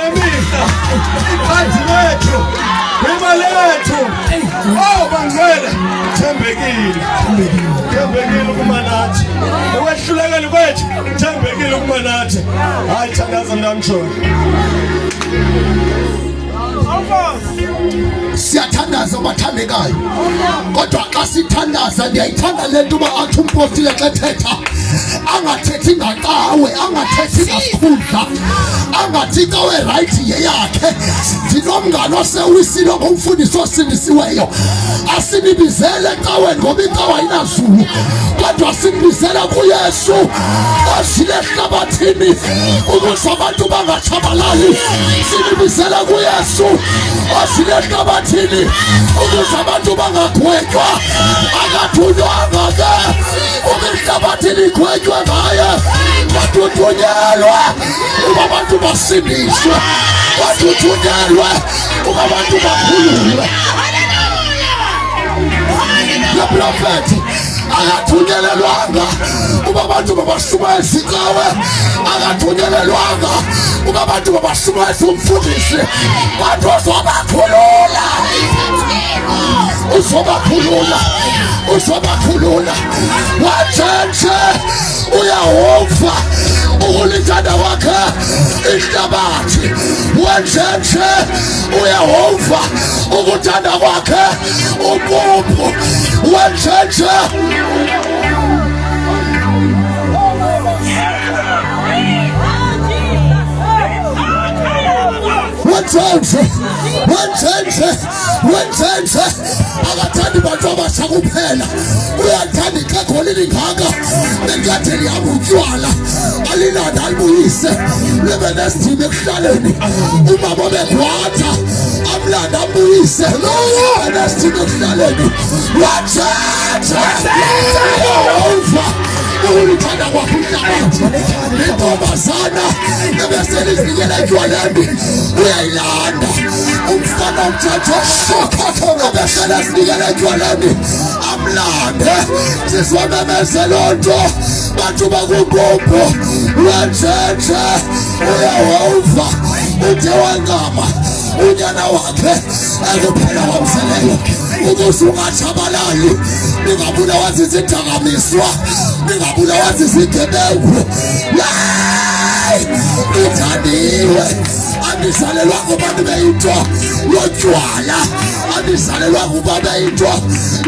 nemihla iqhazi lethu imali yethu bangcwele thembekile ukuba nathi ukwehlulekela kwethu thembekile ukuba nathi hayi thandaza ndamshona siyathandaza abathandekayo kodwa xa sithandaza ndiyayithanda le nto uba athi umpostile xa ethetha angathethi ngacawe angathethi ngasikhundla angathi cawe rayithi yeyakhe ndinomngane osewisile ngomfundisi osindisiweyo asinibizele caweni ngoba icawe ayinazulu kodwa sinibizele kuyesu osile ehlabathini ukuze abantu bangatshabalali sinibizele kuyesu osile ehlabathini ukuze abantu bangagwetywa akathunywanga ke umehlabathini igwetywe ngaye watuthunyelwe uba abantu basindiswe watuthunyelwe uba abantu bakhululwe leprofethi akathunyelelwanga uba abantu babashumayeza icawe akathunyelelwanga uba abantu babashumayeza umfundisi kodwa uzobakhulula watshentshe uyahova ukulithanda kwakhe ihlabathi watshentshe uyahova ukuthanda kwakhe ububu watshentshe wenzenze akathandi bantu abasha kuphela uyathanda ixhego lilingaka bengathi liyaba utywala alinanda alibuyise libe nesidima ekuhlaleni umama begwatha amlanda ambuyise libe nesidima ekuhlaleni watshentshe ukulithanda kwakho ihlabathi intombazana ebeselizinikela etywaleni uyayilanda umfana umthathe ebeselizinikela etywaleni amlande sisiwamemeze loo nto bantu bakuqoqo wentshentshe uyahova uthe wancama unyana wakhe ekuphela wamseleyo ukuze ungatshabalali ningabulawa zizidakamizwa ningabulawa zizigebengu ithandiwe andizalelwa ngobantu beyinto yotywala andizalelwa ngoba beyinto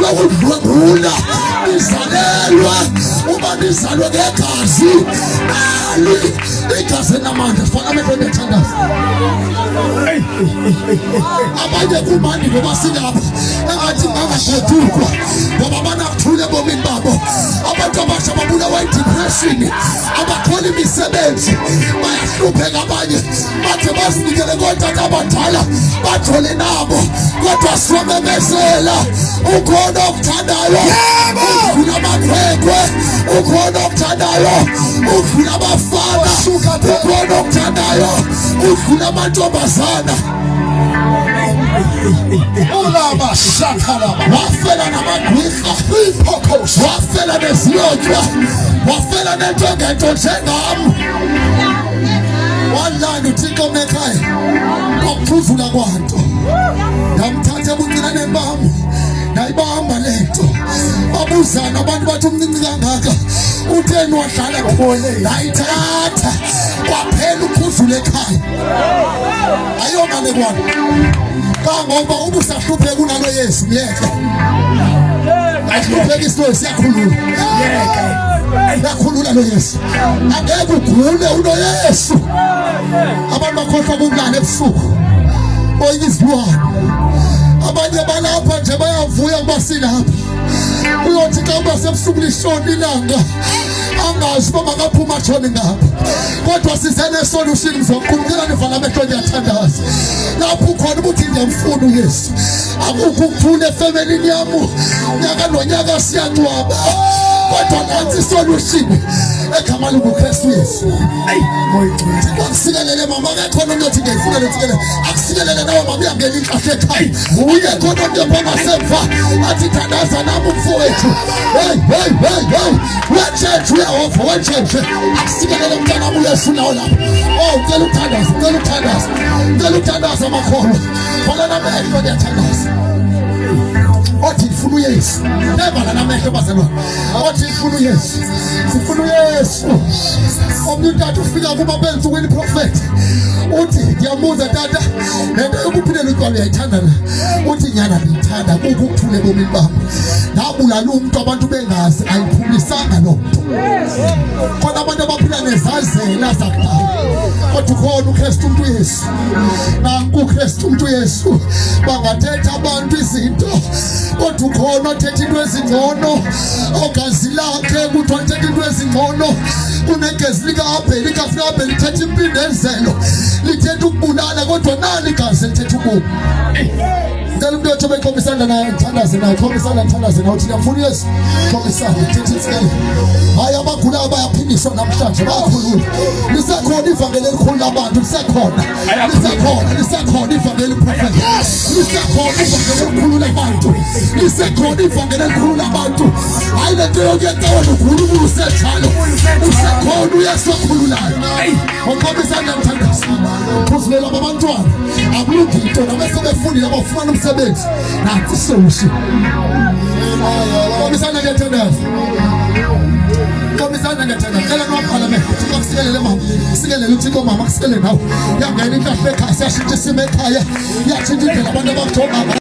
yokudlwengula ndizalelwa uba ndizalwe ngegazi ali igazi namandla sifana amehlo ndiyathandaza abanye kumandi ngoba silapha engathi bangagodukwa ngoba banakuthula ebomini babo abantu abasha babulawa yidepression abakhona imisebenzi bayahlupheka abanye bathe bazinikele kootata abadala bathole nabo kodwa siwamemezela ukhona okuthandayo udlula amakhwekhwe ukhona okuthandayo udlula abafana ukhona okuthandayo udlula amantombazana ulaba shakalaba wafela namagwirha iphokhosi wafela nezilontywa wafela nento ngento njengam walanda uthixo mekhaya kwakuthuzula kwanto ndamthatha ebuncinaneni bam ndayibamba le nto babuzana abantu bathi umncinci kangaka utheni wadlala ndayithatha kwaphela ukhuzula ekhaya ayomane kwana kangoba ubusahlupheka unalo Yesu myeke ahlupheka isilo siyakhulula yakhulula lo Yesu angeke ugule uno Yesu abantu bakhohlwa ukulala ebusuku oyizilwane abanye balapha nje bayavuya ukuba silapha uyothi xa uba sebusuku lishona ilanga angazi uba makaphuma atshone ngapha kodwa size nesolution mzokumkela nivala amehlo ndiyathandaza lapho ukhona ubuthi ndiyamfuna uYesu akukho ukuthula efemelini yamu nyaka nonyaka siyangcwaba kodwa nansi isolution egama likaKristu Yesu akusikelele mama akakhona umuntu othi ngiyifuna lethikele akusikelele nawe mama uyangena inkahle ekhaya uye khona umuntu ongasemva athi thandaza nami umfowethu wetshetshe uyahova wetshetshe akusikelele umntana wami uyesu nawo lapho ucela uthandaza Ngiyathandaza makholwa. Balana amehlo ngiyathandaza. Othi ngifuna uYesu. Nevala namehlo bazalwane. Othi ngifuna uYesu. Ngifuna uYesu. Omnye utata ufika kuba benza ukwini prophet. Uthi ngiyamuza tata lento yokuphilela utshwala uyayithanda na? Uthi nyana ngiyithanda ukuthule bomini bami. Ngabulala umuntu abantu bengazi ayiphumisanga lo muntu. Kodwa abantu abaphila nezazela zakudala. Kodwa ukhona uKristu umuntu uYesu. Nanku uKristu umuntu uYesu. Bangathetha abantu izinto. Kodwa ukhona othetha into ezingcono. Ogazi lakhe kuthiwa uthetha into ezingcono. Kunegezi likaAbheli, igazi likaAbheli lithetha impindezelo. Lithetha ukubulala kodwa nali igazi lithetha ububi. Ngicela umuntu othi bekhombisana naye ngithandaze naye, khombisana ngithandaze naye uthi ngiyafuna uYesu. Khombisana ngithethe isikele. Hayi abagulayo bayaphindiswa namhlanje bayakhulula. Lisekhona ivangeli elikhulu labantu lisekhona. Lisekhona ivangeli prophet. Lisekhona ivangeli elikhulu labantu. Lisekhona ivangeli elikhulu labantu. Hayi lento yokuyenza wena ukhuluma usenjalo. Usekhona uYesu okhululayo. Khombisana ngithandaze. Kuzilela abantwana akulungi into nabese befundile abafuna umsebenzi nathi sewushi. Khombisana ngiyathandaza. Khombisana ngiyathandaza. Cela noParliament ukuthi akusikelele mama. Sikelele uThixo mama kusikele nawe. Yangena inkahle ekhaya siyashintsha isimo ekhaya. Yathinta indlela abantu abakuthola